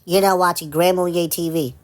You're now watching Grandmouille TV.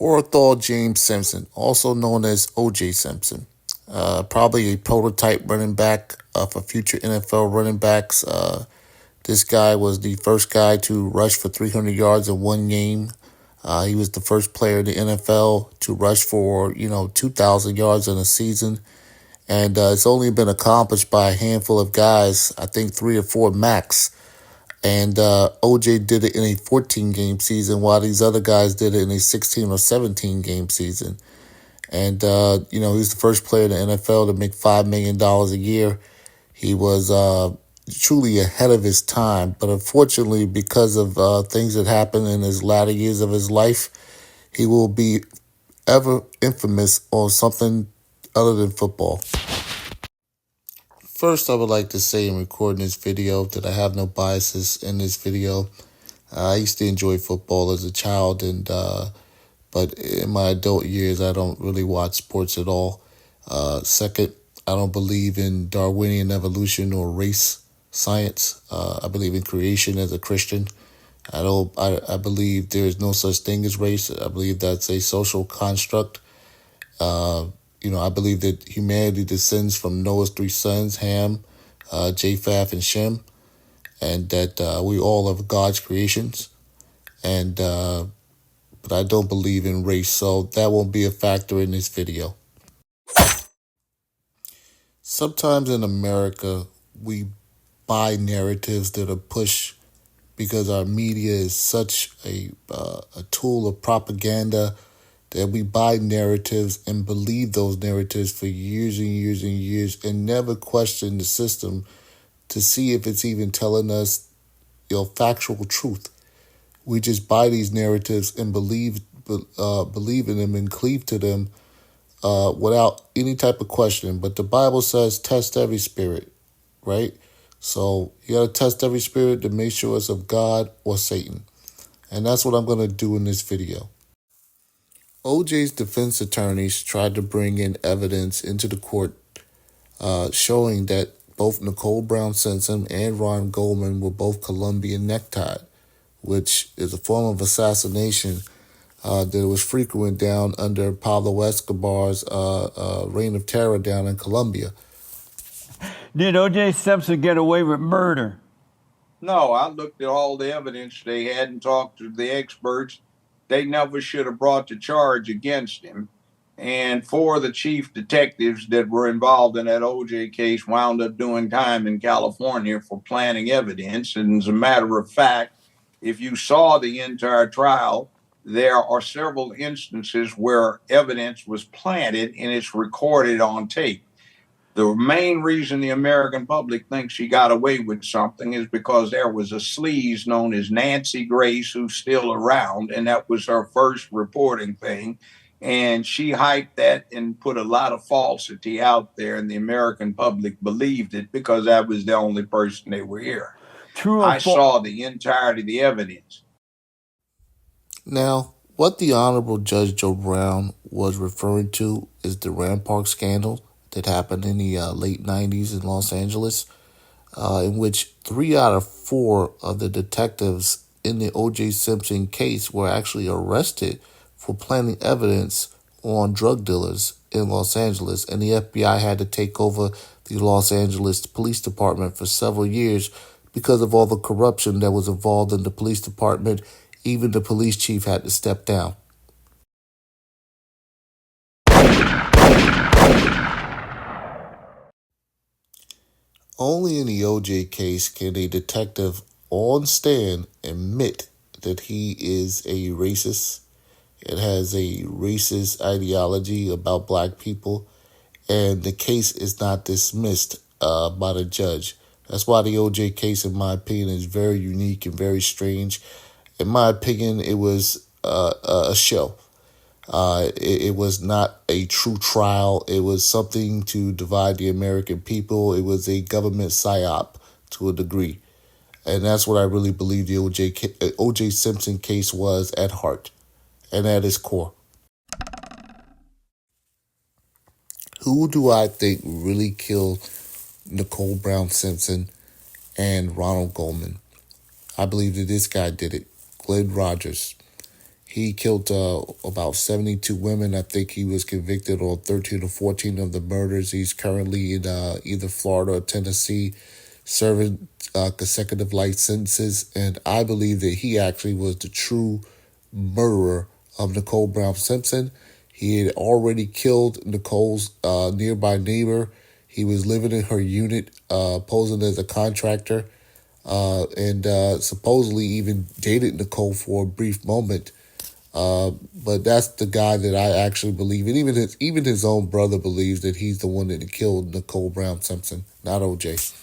Orthol James Simpson, also known as O.J. Simpson, probably a prototype running back for future NFL running backs. This guy was the first guy to rush for 300 yards in one game. He was the first player in the NFL to rush for 2,000 yards in a season, and it's only been accomplished by a handful of guys. I think three or four max. And OJ did it in a 14-game season, while these other guys did it in a 16 or 17-game season. And, he's the first player in the NFL to make $5 million a year. He was truly ahead of his time. But unfortunately, because of things that happened in his latter years of his life, he will be ever infamous on something other than football. First, I would like to say in recording this video that I have no biases in this video. I used to enjoy football as a child, but in my adult years, I don't really watch sports at all. Second, I don't believe in Darwinian evolution or race science. I believe in creation as a Christian. I believe there is no such thing as race. I believe that's a social construct. I believe that humanity descends from Noah's three sons, Ham, Japheth, and Shem, and that we all are God's creations. But I don't believe in race, so that won't be a factor in this video. Sometimes in America, we buy narratives that are pushed because our media is such a tool of propaganda that we buy narratives and believe those narratives for years and years and years and never question the system to see if it's even telling us factual truth. We just buy these narratives and believe in them and cleave to them without any type of question. But the Bible says test every spirit, right? So you got to test every spirit to make sure it's of God or Satan. And that's what I'm going to do in this video. OJ's defense attorneys tried to bring in evidence into the court showing that both Nicole Brown Simpson and Ron Goldman were both Colombian necktied, which is a form of assassination that was frequent down under Pablo Escobar's reign of terror down in Colombia. Did O.J. Simpson get away with murder? No, I looked at all the evidence they had and talked to the experts. They never should have brought the charge against him. And four of the chief detectives that were involved in that O.J. case wound up doing time in California for planting evidence. And as a matter of fact, if you saw the entire trial, there are several instances where evidence was planted and it's recorded on tape. The main reason the American public thinks she got away with something is because there was a sleaze known as Nancy Grace who's still around, and that was her first reporting thing. And she hyped that and put a lot of falsity out there, and the American public believed it because that was the only person they were hearing. True or I false? saw the entirety of the evidence. Now, what the Honorable Judge Joe Brown was referring to is the Rand Park scandal that happened in the late 90s in Los Angeles, in which 3 out of 4 of the detectives in the O.J. Simpson case were actually arrested for planting evidence on drug dealers in Los Angeles, and the FBI had to take over the Los Angeles Police Department for several years because of all the corruption that was involved in the police department. Even the police chief had to step down. Only in the OJ case can a detective on stand admit that he is a racist. It has a racist ideology about black people, and the case is not dismissed by the judge. That's why the OJ case, in my opinion, is very unique and very strange. In my opinion, it was a show. It was not a true trial. It was something to divide the American people. It was a government psyop to a degree. And that's what I really believe the O.J. Simpson case was at heart and at its core. Who do I think really killed Nicole Brown Simpson and Ronald Goldman? I believe that this guy did it, Glenn Rogers. He killed about 72 women. I think he was convicted on 13 or 14 of the murders. He's currently in either Florida or Tennessee serving consecutive life sentences. And I believe that he actually was the true murderer of Nicole Brown Simpson. He had already killed Nicole's nearby neighbor. He was living in her unit, posing as a contractor, and supposedly even dated Nicole for a brief moment. But that's the guy that I actually believe, and even his own brother believes that he's the one that killed Nicole Brown Simpson, not OJ.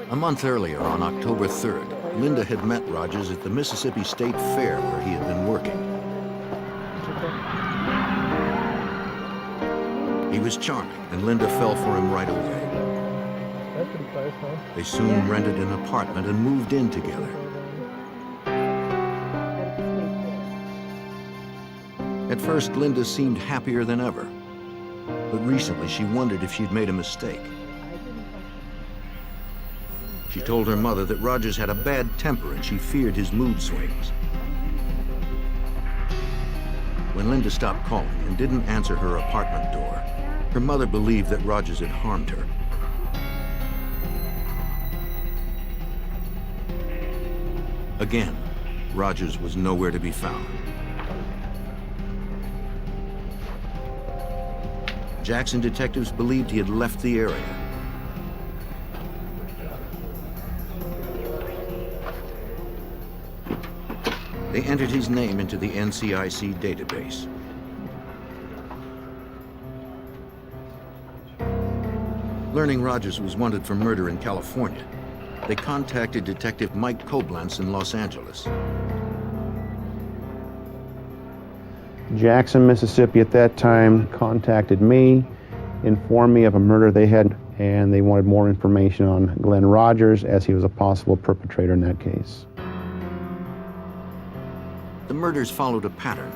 A month earlier, on October 3rd, Linda had met Rogers at the Mississippi State Fair where he had been working. He was charming, and Linda fell for him right away. That's pretty close, huh? They soon rented an apartment and moved in together. At first, Linda seemed happier than ever. But recently, she wondered if she'd made a mistake. She told her mother that Rogers had a bad temper and she feared his mood swings. When Linda stopped calling and didn't answer her apartment door, her mother believed that Rogers had harmed her. Again, Rogers was nowhere to be found. Jackson detectives believed he had left the area. They entered his name into the NCIC database. Learning Rogers was wanted for murder in California, they contacted Detective Mike Koblenz in Los Angeles. Jackson, Mississippi at that time contacted me, informed me of a murder they had, and they wanted more information on Glenn Rogers as he was a possible perpetrator in that case. The murders followed a pattern.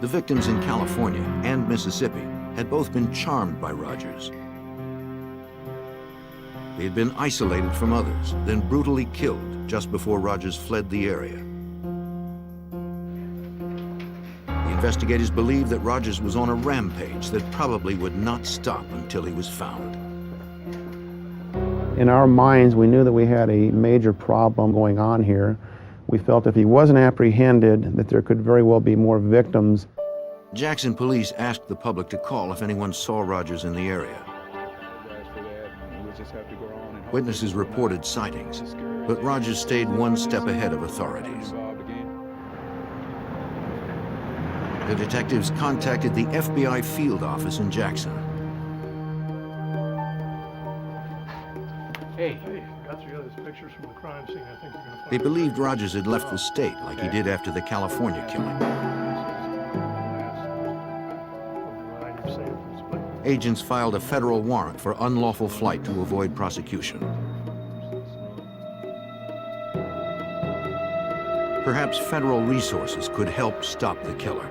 The victims in California and Mississippi had both been charmed by Rogers. They had been isolated from others, then brutally killed just before Rogers fled the area. The investigators believed that Rogers was on a rampage that probably would not stop until he was found. In our minds, we knew that we had a major problem going on here. We felt if he wasn't apprehended, that there could very well be more victims. Jackson police asked the public to call if anyone saw Rogers in the area. Witnesses reported sightings, but Rogers stayed one step ahead of authorities. The detectives contacted the FBI field office in Jackson. Hey, got your other pictures from the crime scene. I think you're gonna find. They believed Rogers had left the state like he did after the California killing. You're saying agents filed a federal warrant for unlawful flight to avoid prosecution. Perhaps federal resources could help stop the killer.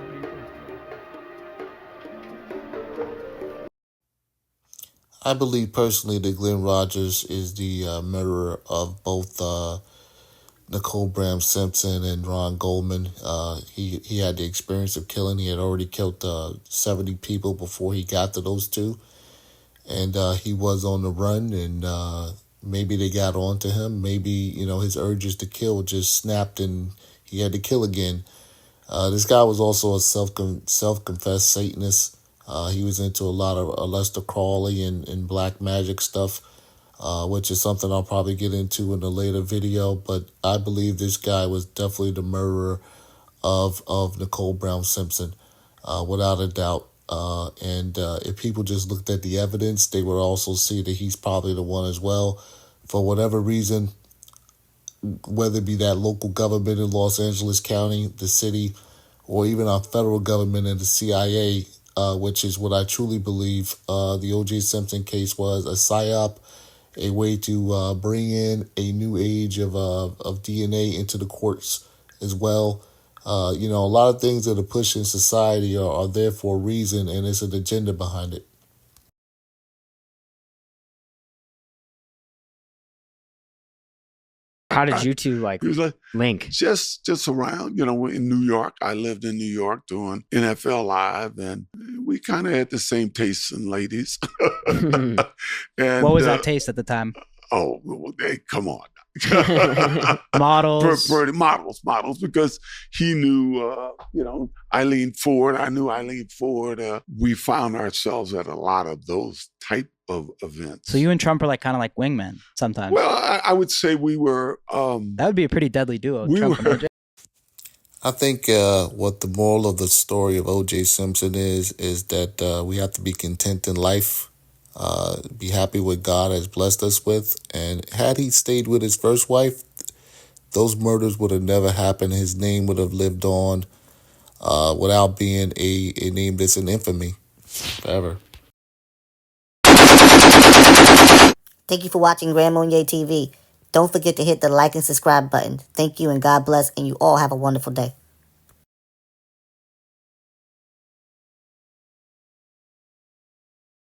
I believe personally that Glenn Rogers is the murderer of both Nicole Brown Simpson and Ron Goldman. He had the experience of killing. He had already killed 70 people before he got to those two. And he was on the run, and maybe they got on to him. Maybe, his urges to kill just snapped and he had to kill again. This guy was also a self-confessed Satanist. He was into a lot of Aleister Crowley and black magic stuff, which is something I'll probably get into in a later video. But I believe this guy was definitely the murderer of Nicole Brown Simpson, without a doubt. And if people just looked at the evidence, they would also see that he's probably the one as well. For whatever reason, whether it be that local government in Los Angeles County, the city, or even our federal government and the CIA, which is what I truly believe the O.J. Simpson case was, a psyop, a way to bring in a new age of DNA into the courts as well. A lot of things that are pushed in society are there for a reason, and there's an agenda behind it. How did you two link? Just around, in New York. I lived in New York doing NFL Live, and we kind of had the same tastes in ladies. And, what was that taste at the time? Oh, hey, come on. Models. Models, because he knew, Eileen Ford. I knew Eileen Ford. We found ourselves at a lot of those type of events. So you and Trump are kind of like wingmen sometimes. Well, I would say we were. That would be a pretty deadly duo. Trump and OJ. I think what the moral of the story of O.J. Simpson is that we have to be content in life, be happy with God has blessed us with. And had he stayed with his first wife, those murders would have never happened. His name would have lived on without being a name that's in infamy forever. Thank you for watching Grand Monnier TV. Don't forget to hit the like and subscribe button. Thank you and God bless, and you all have a wonderful day.